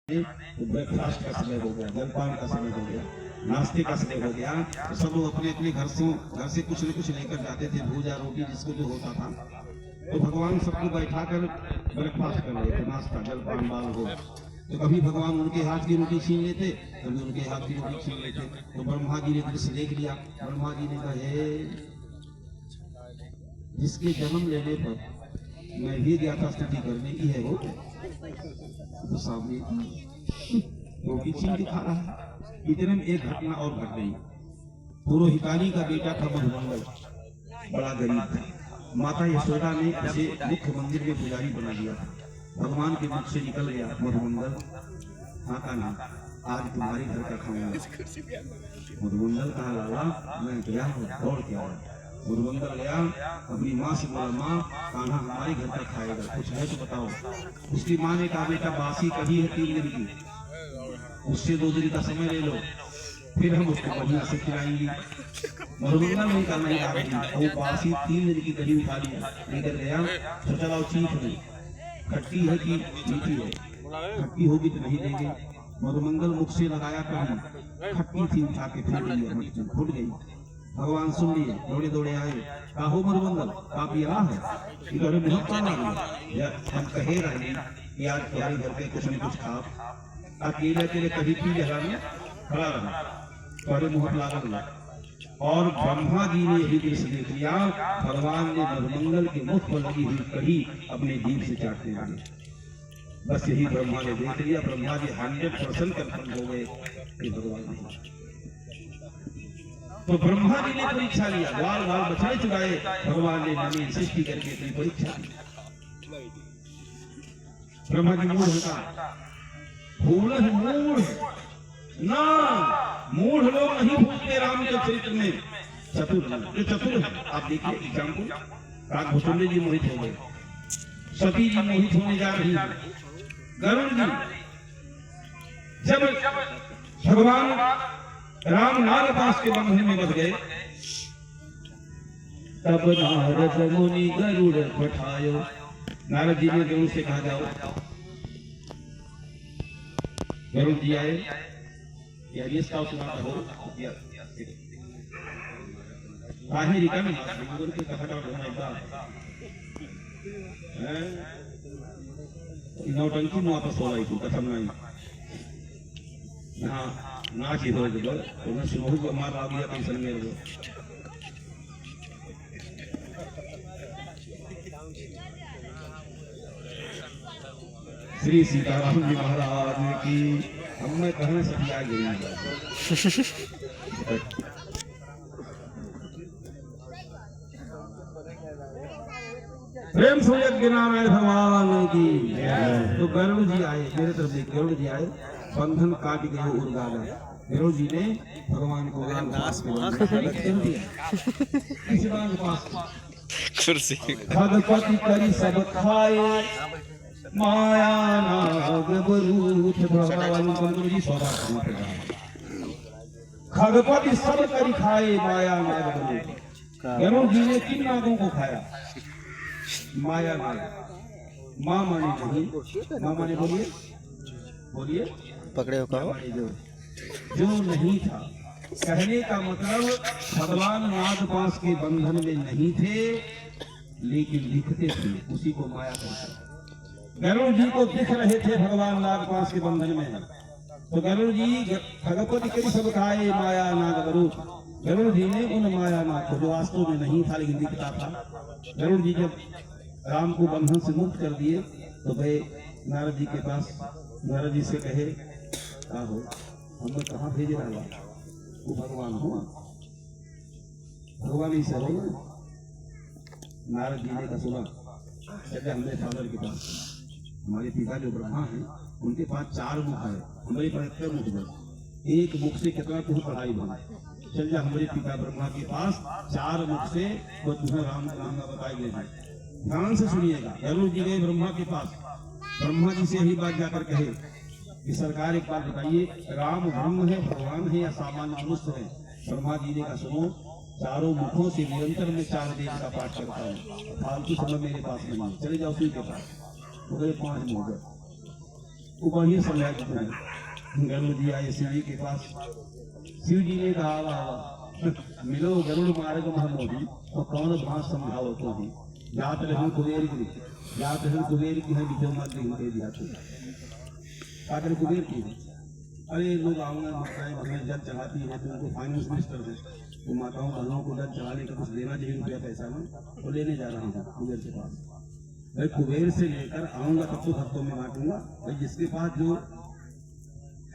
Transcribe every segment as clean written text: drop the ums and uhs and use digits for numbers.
तो ब्रेकफास्ट का समय हो गया, जलपान का समय हो गया, नाश्ते का समय हो गया। तो सब लोग अपने अपने घर से कुछ न कुछ लेकर जाते थे, भूजा रोटी जिसको जो होता था। तो भगवान सबको बैठाकर ब्रेकफास्ट कर रहे थे, नाश्ता जलपान बाल हो। तो कभी भगवान उनके हाथ की रोटी छीन लेते, कभी उनके हाथ की रोटी छीन लेते। तो ब्रह्मा जी ने दृश्य देख लिया। ब्रह्मा जी ने कहा, जिसके जन्म लेने पर मैं भी गया था स्तुति करने की है वो तो सामने रोटी छीन दिखा रहा है। इतने में एक घटना और घट गई। पुरोहितानी का बेटा था मधुमंगल, बड़ा गरीब था। माता यशोदा ने इसे मुख्य मंदिर में पुजारी बना दिया। भगवान के मुख से निकल गया, मधुमंगल आता ना, आज तुम्हारे घर का खाऊंगा। मधुमंगल कहा, लाला मैं गया हूँ, दौड़ के आया। मधुमंगल गया, अपनी माँ से बोला, माँ कान्हा हमारे घर का खाएगा, कुछ है तो बताओ। उसकी माँ ने कहा, बेटा बासी कभी है 3 दिन की, उससे 2 दिन का समय ले लो, फिर हम उसको बढ़िया से खिलाएंगे। मधुमंगल नहीं करना ही आ रही, वो बासी 3 दिन की कढ़ी उठा लिया, लेकर गया। तो चलाओ चीख नहीं, खट्टी है कि मीठी है, खट्टी होगी तो नहीं देंगे। मधुमंगल मुख से लगाया कहीं, खट्टी थी, उठा के फेंक दिया, फूट गई। भगवान सुन लिए, दौड़े दौड़े आए। काहो मधुमंगल आप यहाँ है, इधर बहुत काम आ गया। हम कहे रहे कि आज तुम्हारे घर पे कुछ न कुछ खाओ। अकेले अकेले कभी पी जगह में खड़ा रहा, तुम्हारे मुँह लागल ना। और ब्रह्मा जी ने यही दृश्य देख लिया। भगवान ने मधुमंगल के मुख पर लगी हुई कढ़ी अपने जीभ से चाटने लगे। बस यही ब्रह्मा ने देख लिया। ब्रह्मा जी 100% कंफर्म हो गए कि भगवान नहीं। तो ब्रह्मा जी ने परीक्षा लिया, बाल बाल बछड़े चुराए। भगवान ने नवीन सृष्टि करके अपनी परीक्षा ली। ब्रह्मा जी मूढ़ होता, मूढ़ ना, मूढ़ लोग नहीं भूलते राम के चरित्र में। चतुर जो चतुर है, आप देखिए एग्जाम्पल, काकभूषुंडी जी मोहित हो गए, सती जी मोहित होने जा रही है, गरुड़ जी। जब भगवान राम नागपाश के बंधन में बंध गए, तब नारद मुनि गरुड़ पठायो। नारद जी ने गरुड़ से कहा, जाओ। गरुड़ जी आए, इसका सुनाता हो आहिरिका में गुरु के कथा का नौटंकी में वापस हो गई थी कथा में। हाँ नाच ही हो गया, उन्हें सिंह को मार आ गया कहीं मेरे को। श्री सीताराम जी महाराज की हमें कहने सभी आ गई। प्रेम से यज्ञ नारायण भगवान की। तो गरुड़ जी आए, मेरे तरफ देख, गरुड़ जी आए, बंधन काट गए उर्गागा। गरुड़ जी ने भगवान को कुर्सी भगवती करी सब खाए, माया नाग बरूथ। भगवान जी खगपति सब करी खाए, माया नाग बरूथ। गरुड़ जी ने 3 नागों को खाया। माया नाग, माँ माने नहीं, माँ माने बोलिए बोलिए पकड़े हो कहो, जो नहीं था। कहने का मतलब भगवान नागपाश के बंधन में नहीं थे, लेकिन दिखते थे, उसी को माया कहते। गरुड़ जी को दिख रहे थे भगवान नागपाश के बंधन में। तो गरुड़ जी भगवती करी सब खाए, माया नाग बरूथ। गरुड़ जी ने उन माया नाग को, जो वास्तव में नहीं था लेकिन दिखता था, गरुड़ जी जब राम को बंधन से मुक्त कर दिए तो गए नारद जी के पास। नारद जी से कहे, हो हमें कहाँ भेज रहा है, वो भगवान हो, भगवान ही से हो। नारद जी ने कहा, सुना चले हमारे फादर के पास, हमारे पिता जो ब्रह्मा है उनके पास 4 मुख है, हमारे पास 1 मुख है। 1 मुख से कितना तुम्हें पढ़ाई बना, चल जा हमारे पिता ब्रह्मा के पास, 4 मुख से वो तुम्हें राम का बताई गए। ध्यान से सुनिएगा। गरुड़ जी गए ब्रह्मा के पास, ब्रह्मा जी से यही बात जाकर कहे कि सरकार एक बात बताइए, राम ब्रह्म है, भगवान है या सामान्य मनुष्य है। ब्रह्मा जी ने कहा, सुनो, 4 मुखों से निरंतर में 4 वेद का पाठ करता हूँ, फालतू समय मेरे पास नहीं, चले जाओ उसी के पास। तो गए 5 मुख। वो बढ़िया समझा देते हैं। गरुड़ जी आए शिव जी के पास। शिव जी ने कहा वाह मिलो गरुड़ मार्ग महामोदी और कौन भाष समझाओ तो भी जात रहे कुबेर की जात रहे कुबेर की है बीजों मत दे दिया आकर कुबेर की। अरे लोग आऊंगा माताएं हमें जल चढ़ाती है तो उनको फाइनेंस मिनिस्टर है तो माताओं बहनों को जल चढ़ाने का कुछ देना चाहिए रुपया पैसा में तो लेने जा रहा हूँ कुबेर के पास। भाई कुबेर से लेकर आऊंगा तब तो भक्तों में बांटूंगा। भाई जिसके पास जो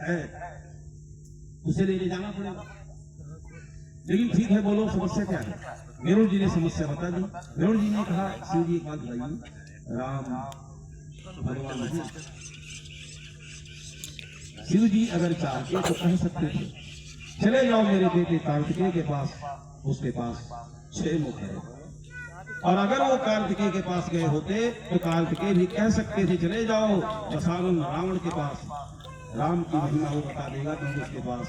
है उसे लेने जाना पड़ेगा। लेकिन ठीक है बोलो समस्या क्या है। गरुड़ जी ने समस्या बता दी। गरुड़ जी ने कहा शिव जी एक बात बताइए राम भगवान नहीं शिव जी अगर चाहते तो कह सकते थे चले जाओ मेरे बेटे कार्तिकेय के पास उसके पास 6 मुख है। और अगर वो कार्तिकेय के पास गए होते तो कार्तिकेय भी कह सकते थे चले जाओ दशानन रावण के पास राम की महिमा वो बता देगा क्योंकि उसके पास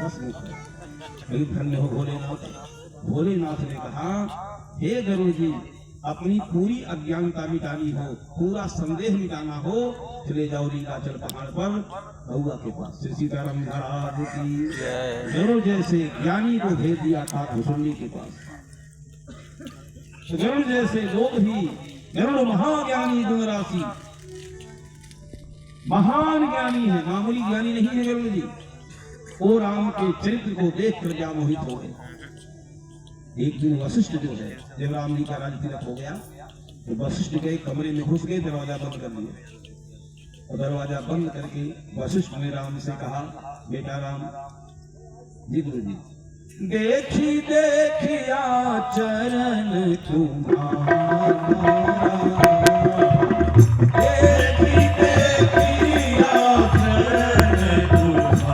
10 मुख है। लेकिन धन्य हो भोलेनाथ। भोलेनाथ ने कहा हे गरुड़ जी अपनी पूरी अज्ञानता मिटानी हो पूरा संदेह मिटाना हो चले जाओ नीलाचल पहाड़ पर गौआ के पास। श्री सीताराम महाराज की गरुड़ जैसे ज्ञानी को भेज दिया था भुसुंडी के पास। गरुड़ जैसे लोग भी गरुड़ महाज्ञानी गुणराशि महान ज्ञानी है मामूली ज्ञानी नहीं है गरुड़ जी। वो राम के चरित्र को देखकर क्या मोहित हो गए। एक दिन वशिष्ठ जो है जब राम जी का राज तिलक हो गया तो वशिष्ठ के कमरे में घुस गए दरवाजा बंद कर दिया और दरवाजा बंद करके वशिष्ठ ने राम से कहा बेटा राम जी गुरु जी देखी देखिया चरण तुम्हारा देखी देखिया चरण तुम्हारा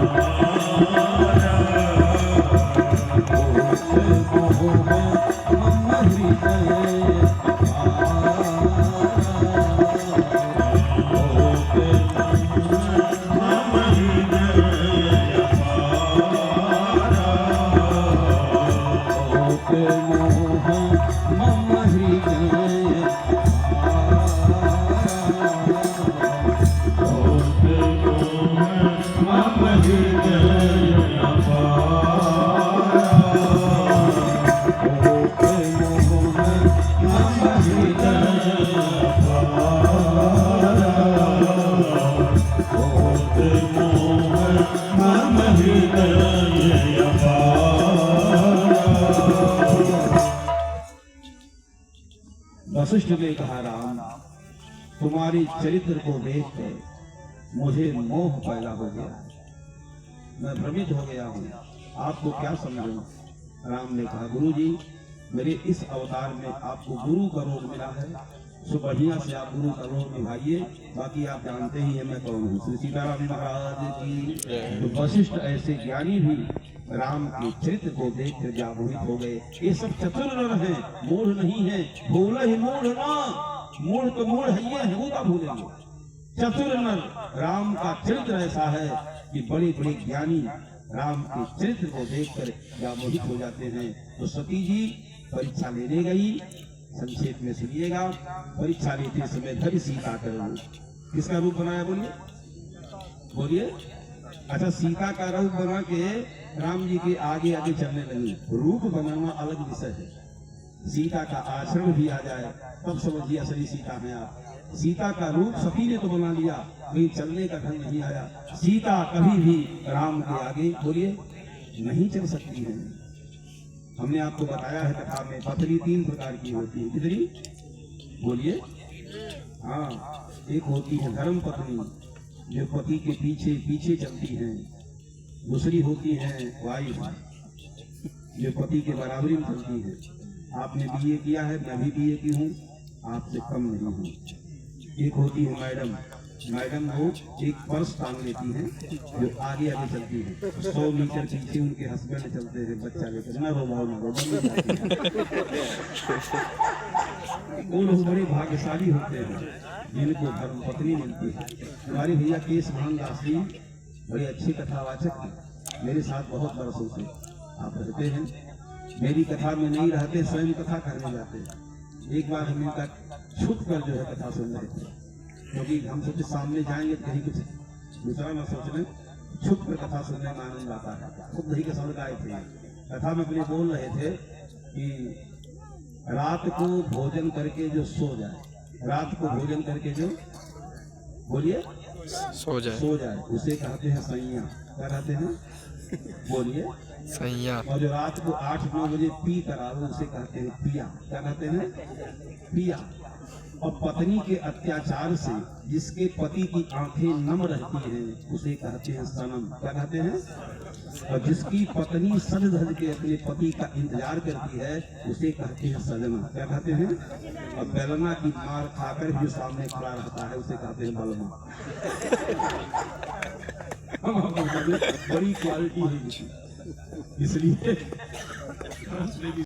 वशिष्ठ ने कहा राम तुम्हारे चरित्र को देखकर मुझे मोह पैदा हो गया मैं भ्रमित हो गया हूँ आपको क्या समझूं। राम ने कहा गुरु जी मेरे इस अवतार में आपको गुरु का रोग मिला है सो बढ़िया से आप गुरु का रोग निभाइए बाकी आप जानते ही है मैं कौन हूँ। श्री सीताराम महाराज की। तो वशिष्ठ ऐसे ज्ञानी भी राम के चरित्र को देखकर जा मोहित हो गए। ये सब चतुर नर हैं मूढ़ नहीं है। भूल ही मूढ़ ना मूढ़ तो मूढ़ है वो का भूलेंगे। चतुर नर राम का चरित्र ऐसा है कि बड़े बड़े ज्ञानी राम के चरित्र को देखकर जा मोहित हो जाते हैं। तो सती जी परीक्षा लेने गई। संक्षेप में सुनिएगा। परीक्षा लेते समय धरि सीता का रूप किसका रूप बनाया बोलिए बोलिए। अच्छा सीता का रूप बना के राम जी के आगे आगे चलने लगी। रूप बनाना अलग विषय है। सीता का आचरण भी आ जाए तब समझिए असली सीता है आप। सीता का रूप सती ने तो बना लिया लेकिन चलने का ढंग नहीं आया। सीता कभी भी राम के आगे बोलिए नहीं चल सकती है। हमने आपको बताया है कथा में पत्नी 3 प्रकार की होती है। कितनी बोलिए। हाँ एक होती है धर्म पत्नी जो पति के पीछे पीछे चलती है। दूसरी होती है वाइफ जो पति के बराबरी में चलती है। आपने बीए किया है मैं भी बीए की हूँ आपसे कम नहीं हूँ। एक होती है मैडम मैडम वो एक पर्स टांग लेती हैं जो आगे आगे चलती है। 100 मीटर पीछे उनके हस्बैंड चलते हैं बच्चा लेकर ना रो वो लोग बड़े भाग्यशाली होते हैं जिनको धर्म पत्नी मिलती है। हमारे भैया केश भान दास जी बड़े अच्छे कथावाचक हैं। मेरे साथ बहुत बरसों से आप रहते हैं। मेरी कथा में नहीं रहते स्वयं कथा करने जाते हैं। एक बार हम इनका छुप कर जो है कथा सुन रहे थे क्योंकि हम सोचे सामने जाएंगे तो कहीं कुछ दूसरा ना सोच लें। छुप कर कथा सुनने में आनंद आता है। खुद दही के शब्द गाए थे, कथा में अपने बोल रहे थे कि रात को भोजन करके जो सो जाए, रात को भोजन करके जो बोलिए सो जाए उसे कहते हैं सैया। क्या कहते हैं? बोलिए सैया। और जो रात को 8-9 बजे पी कर आवे उसे कहते हैं पिया। क्या कहते हैं? पिया। और पत्नी के अत्याचार से जिसके पति की आंखें नम रहती हैं उसे कहते हैं सनम। क्या कहते हैं? और जिसकी पत्नी सज धज के अपने पति का इंतजार करती है उसे कहते हैं सजना। क्या कहते हैं? और बेलना की मार खाकर भी जो सामने खड़ा रहता है उसे कहते हैं बलमा। बड़ी क्वालिटी है इसलिए